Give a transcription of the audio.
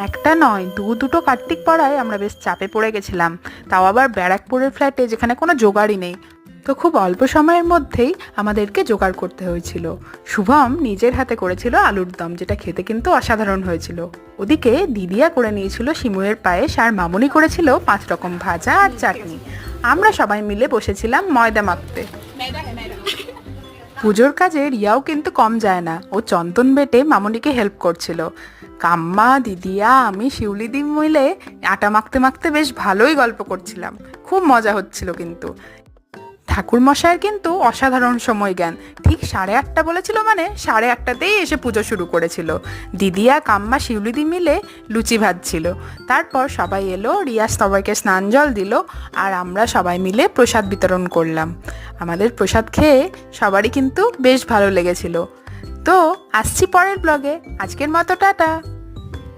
একটা নয়, দুটো কার্তিক পড়ায় আমরা বেশ চাপে পড়ে গেছিলাম, তাও আবার ব্যারাকপুরের ফ্ল্যাটে যেখানে কোনো জোগাড়ই নেই। তো খুব অল্প সময়ের মধ্যেই আমাদেরকে জোগাড় করতে হয়েছিল। শুভম নিজের হাতে করেছিল আলুর দম, যেটা খেতে কিন্তু অসাধারণ হয়েছিল। ওদিকে দিদিয়া করে নিয়েছিল শিমুয়ের পায়েস, আর মামুনি করেছিল 5 রকম ভাজা আর চাটনি। আমরা সবাই মিলে বসেছিলাম ময়দা মাখতে। পুজোর কাজে রিয়াও কিন্তু কম যায় না, ও চন্দন বেটে মামুনিকে হেল্প করছিল। কাম্মা, দিদিয়া, আমি, শিউলিদি মিলে আটা মাখতে মাখতে বেশ ভালোই গল্প করছিলাম। খুব মজা হচ্ছিল কিন্তু। ঠাকুরমশাইয়ের কিন্তু অসাধারণ সময় জ্ঞান। ঠিক 8:30 বলেছিল মানে 8:30তেই এসে পুজো শুরু করেছিল। দিদিয়া, কাম্মা, শিউলিদি মিলে লুচি ভাজছিল। তারপর সবাই এলো, রিয়া সবাইকে স্নান জল দিল, আর আমরা সবাই মিলে প্রসাদ বিতরণ করলাম। আমাদের প্রসাদ খেয়ে সবারই কিন্তু বেশ ভালো লেগেছিল। তো আসছি পরের ব্লগে, আজকের মতো টাটা।